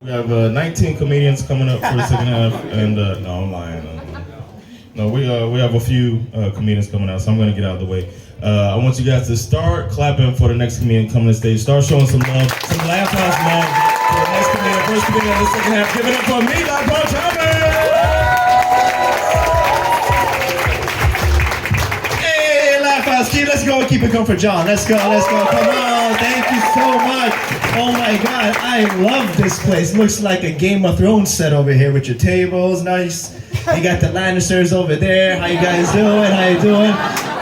We have 19 comedians coming up for the second half, and no, I'm lying. No, we have a few comedians coming out, so I'm gonna get out of the way. I want you guys to start clapping for the next comedian coming to the stage. Start showing some love, some Laugh House love for the next comedian, first comedian of the second half. Give it up for me, like Paul Hey, Laugh House, let's go and keep it going for John. Let's go. Come on, thank you so much. Oh my God, I love this place. Looks like a Game of Thrones set over here with your tables, nice. You got the Lannisters over there. How you guys doing? How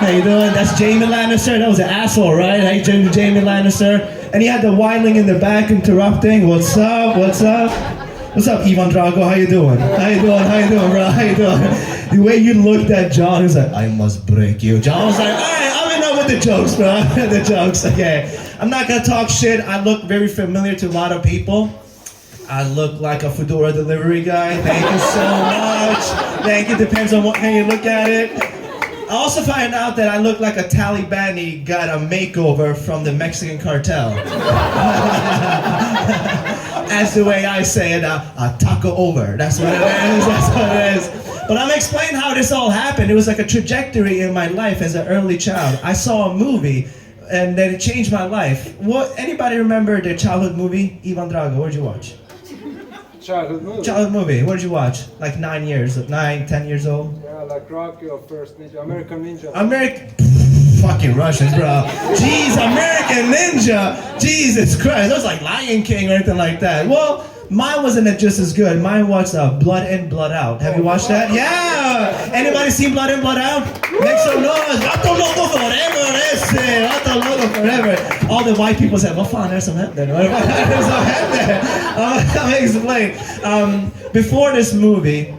you doing? That's Jaime Lannister. That was an asshole, right? Hey, Jaime Lannister. And you had the wildling in the back interrupting. What's up? What's up, Ivan Drago? How you doing, bro? How you doing? The way you looked at John, he was like, I must break you. John was like, all right, I'm enough with the jokes, bro. The jokes, okay. I'm not gonna talk shit. I look very familiar to a lot of people. I look like a Foodora delivery guy. Thank you so much. Thank you. Depends on what how you look at it. I also find out that I look like a Talibani got a makeover from the Mexican cartel. That's the way I say it, a taco over. That's what it is. But I'm explaining how this all happened. It was like a trajectory in my life as an early child. I saw a movie and then it changed my life. Anybody remember the childhood movie? Ivan Drago, what did you watch? Childhood movie? Childhood movie, what did you watch? Like 10 years old? Yeah, like Rocky or First Ninja, American Ninja. Fucking Russians, bro. Jeez, American Ninja. Jesus Christ, that was like Lion King or anything like that. Well, mine wasn't just as good. Mine was Blood In, Blood Out. Have you watched that? Yeah! Anybody seen Blood In, Blood Out? Make some noise. Vato loco forever, ese. Vato loco forever. All the white people said, well, fine, there's some head there. There's some head there. Let me explain. Before this movie,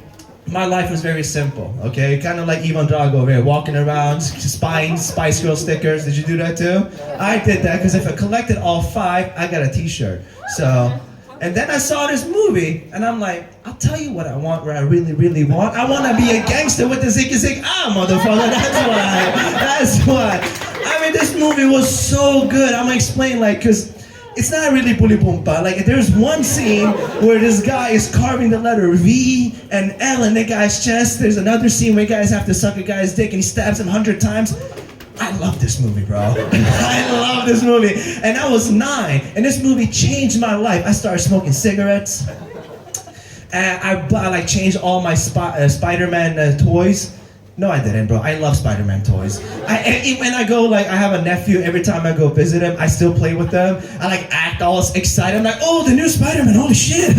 my life was very simple, okay? Kind of like Ivan Drago over here, walking around, spying Spice Girl stickers. Did you do that too? I did that because if I collected all 5, I got a t-shirt. So, and then I saw this movie, and I'm like, I'll tell you what I want, what I really, really want. I want to be a gangster with the Ziggy Zig motherfucker. That's why. I mean, this movie was so good. I'm gonna explain, like, because it's not really bully boompa. Like, there's one scene where this guy is carving the letter V and L in the guy's chest. There's another scene where guys have to suck a guy's dick and he stabs him 100 times. I love this movie, bro. I love this movie. And I was 9, and this movie changed my life. I started smoking cigarettes. And I like changed all my Spider-Man toys. No, I didn't, bro. I love Spider-Man toys. When I go, like, I have a nephew. Every time I go visit him, I still play with them. I like act all excited. I'm like, oh, the new Spider-Man. Holy shit.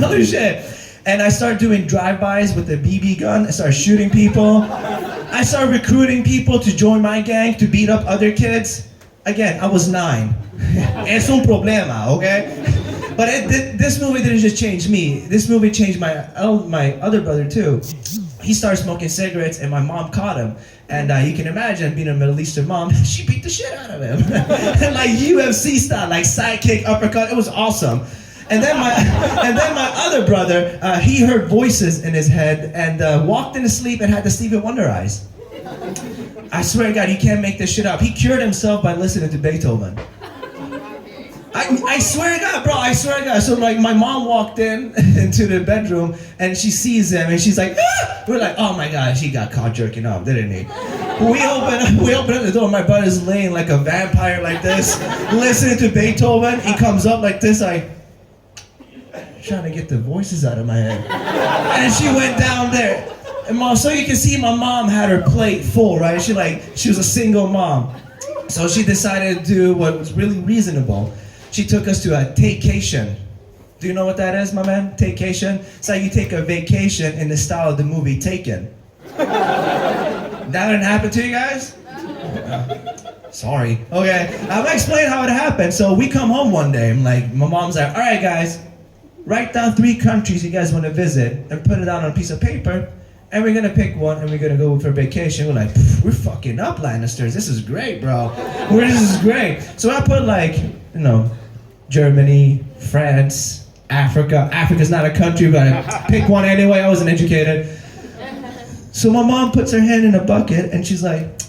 And I started doing drive-bys with the BB gun. I started shooting people. I started recruiting people to join my gang to beat up other kids. Again, I was 9. Es un problema, okay? But this movie didn't just change me. This movie changed my other brother too. He started smoking cigarettes and my mom caught him. And you can imagine being a Middle Eastern mom, she beat the shit out of him. Like UFC style, like sidekick, uppercut, it was awesome. And then my other brother, he heard voices in his head and walked into sleep and had the Stevie Wonder eyes. I swear to God, you can't make this shit up. He cured himself by listening to Beethoven. I swear to God, bro, I swear to God. So like my mom walked into the bedroom and she sees him and she's like, ah! We're like, oh my God, he got caught jerking off, didn't he? We open up the door, my brother's laying like a vampire like this, listening to Beethoven. He comes up like this, like, trying to get the voices out of my head. And she went down there. And mom, so you can see my mom had her plate full, right? She was a single mom. So she decided to do what was really reasonable. She took us to a takecation. Do you know what that is, my man? Takecation? It's like you take a vacation in the style of the movie Taken. That didn't happen to you guys? Sorry. Okay, I'm gonna explain how it happened. So we come home one day, and like, my mom's like, all right guys, write down 3 countries you guys want to visit and put it down on a piece of paper. And we're gonna pick one and we're gonna go for vacation. We're like, we're fucking up, Lannisters. This is great, bro. This is great. So I put like, Germany, France, Africa. Africa's not a country, but I pick one anyway. I wasn't educated. So my mom puts her hand in a bucket and she's like,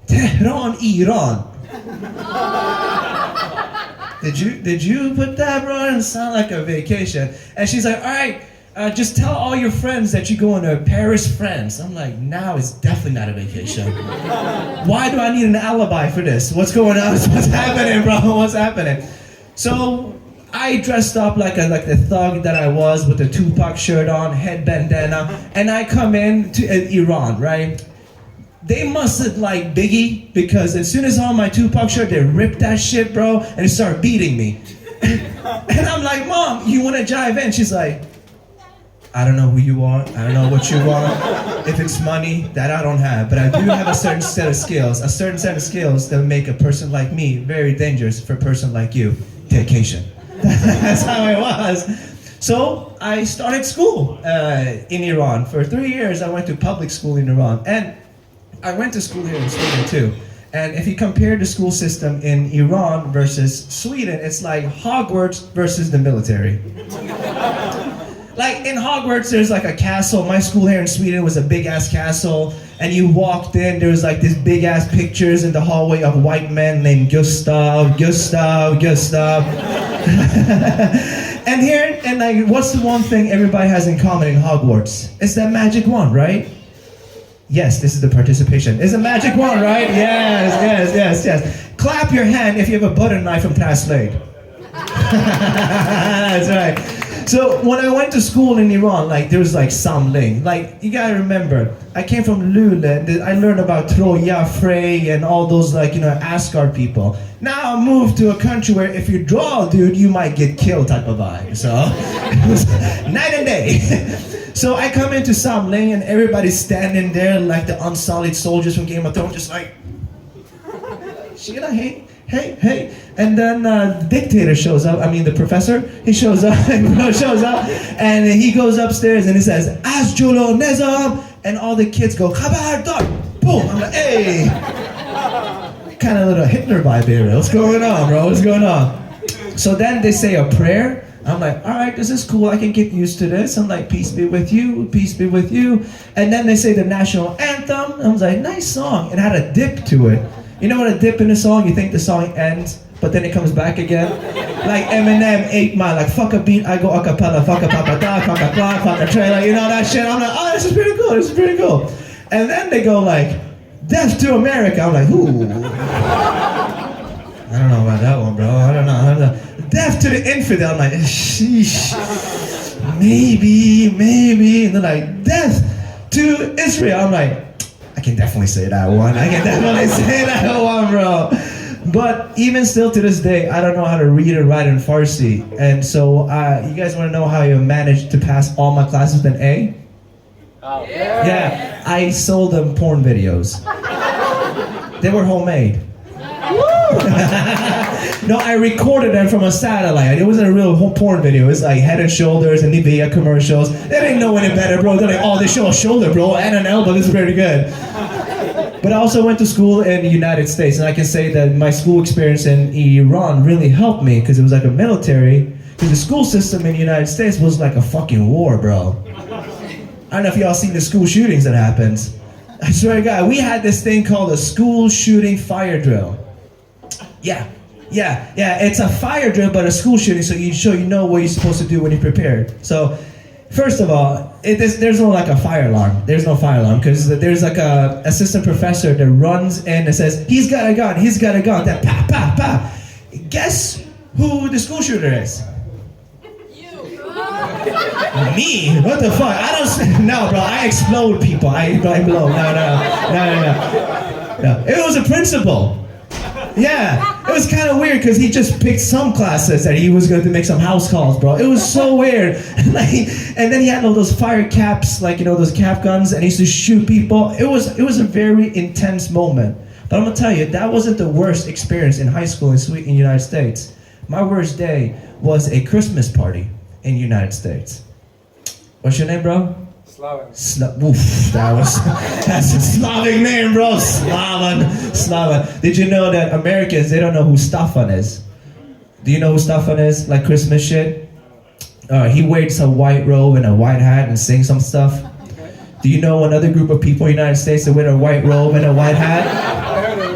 Tehran, Iran. Did you put that, bro? It sound like a vacation. And she's like, all right, just tell all your friends that you go on a Paris, France. I'm like, now it's definitely not a vacation. Why do I need an alibi for this? What's going on? What's happening, bro? What's happening? So I dressed up like the thug that I was with the Tupac shirt on, head bandana, and I come in to Iran, right? They must have liked Biggie because as soon as I saw my Tupac shirt, they ripped that shit, bro, and they started beating me. And I'm like, Mom, you want to jive in? She's like, I don't know who you are. I don't know what you want. If it's money, that I don't have. But I do have a certain set of skills. A certain set of skills that make a person like me very dangerous for a person like you. Dedication. That's how it was. So I started school in Iran. For 3 years, I went to public school in Iran. And I went to school here in Sweden too. And if you compare the school system in Iran versus Sweden, it's like Hogwarts versus the military. Like in Hogwarts, there's like a castle. My school here in Sweden was a big ass castle. And you walked in, there was like these big ass pictures in the hallway of white men named Gustav. And here, and like, what's the one thing everybody has in common in Hogwarts? It's that magic wand, right? Yes, this is the participation. It's a magic wand, right? Yes. Clap your hand if you have a butter knife from class late. That's right. So when I went to school in Iran, like there was like Samling. Like you gotta remember, I came from Luleå. I learned about Troja, Frey, and all those like Asgard people. Now I moved to a country where if you draw a dude, you might get killed type of vibe. So it was night and day. So I come into Samling and everybody's standing there like the unsullied soldiers from Game of Thrones, just like, Sheila, hey. And then the dictator shows up, the professor, he shows up, and he goes upstairs and he says, Az Jolo Nezam, and all the kids go, Khabardar, boom, I'm like, hey. Kind of a little Hitler vibe here, what's going on, bro, what's going on? So then they say a prayer. I'm like, all right, this is cool. I can get used to this. I'm like, peace be with you, peace be with you. And then they say the national anthem. I was like, nice song. It had a dip to it. You know what a dip in a song? You think the song ends, but then it comes back again. Like Eminem, 8 Mile, like fuck a beat, I go a cappella, fuck a papa, fuck a clock, fuck a trailer. You know that shit? I'm like, oh, this is pretty cool. And then they go like, death to America. I'm like, ooh. I don't know about that one, bro. I don't know. Death to the infidel. I'm like, sheesh. Maybe. And they're like, death to Israel. I'm like, I can definitely say that one. Bro. But even still to this day, I don't know how to read and write in Farsi. And so, you guys want to know how I managed to pass all my classes with an A? Oh. Yeah, I sold them porn videos. They were homemade. No, I recorded them from a satellite. It wasn't a real porn video. It was like Head and Shoulders and Nivea commercials. They didn't know any better, bro. They're like, oh, they show a shoulder, bro, and an elbow. This is pretty good. But I also went to school in the United States, and I can say that my school experience in Iran really helped me because it was like a military. Because the school system in the United States was like a fucking war, bro. I don't know if y'all seen the school shootings that happens. I swear to God, we had this thing called a school shooting fire drill. Yeah. It's a fire drill, but a school shooting, so you know what you're supposed to do when you're prepared. So, first of all, there's no like a fire alarm. There's no fire alarm because there's like a assistant professor that runs in and says, he's got a gun. That pa. Guess who the school shooter is? Me? What the fuck? No, bro. I explode people. I blow. No. It was a principal. Yeah, it was kind of weird because he just picked some classes that he was going to make some house calls, bro. It was so weird. And then he had all those fire caps, like, those cap guns, and he used to shoot people. It was a very intense moment. But I'm going to tell you, that wasn't the worst experience in high school in the United States. My worst day was a Christmas party in the United States. What's your name, bro? Slaven. That's a Slavic name, bro. Slaven. Did you know that Americans, they don't know who Stefan is? Do you know who Stefan is? Like Christmas shit? He wears a white robe and a white hat and sings some stuff. Do you know another group of people in the United States that wear a white robe and a white hat?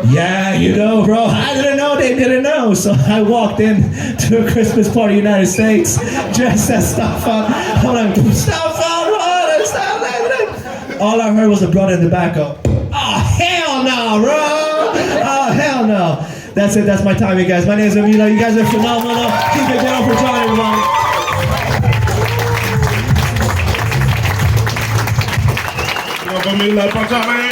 Yeah, you know, bro. I didn't know they didn't know. So I walked in to a Christmas party in the United States dressed as Staffan. I'm like, Staffan, what? Staffan. All I heard was a brother in the back go, oh, hell no, bro. Oh, hell no. That's it. That's my time, you guys. My name is Avila. You guys are phenomenal. Keep it down for John, everyone. Vamos lá, Pachame!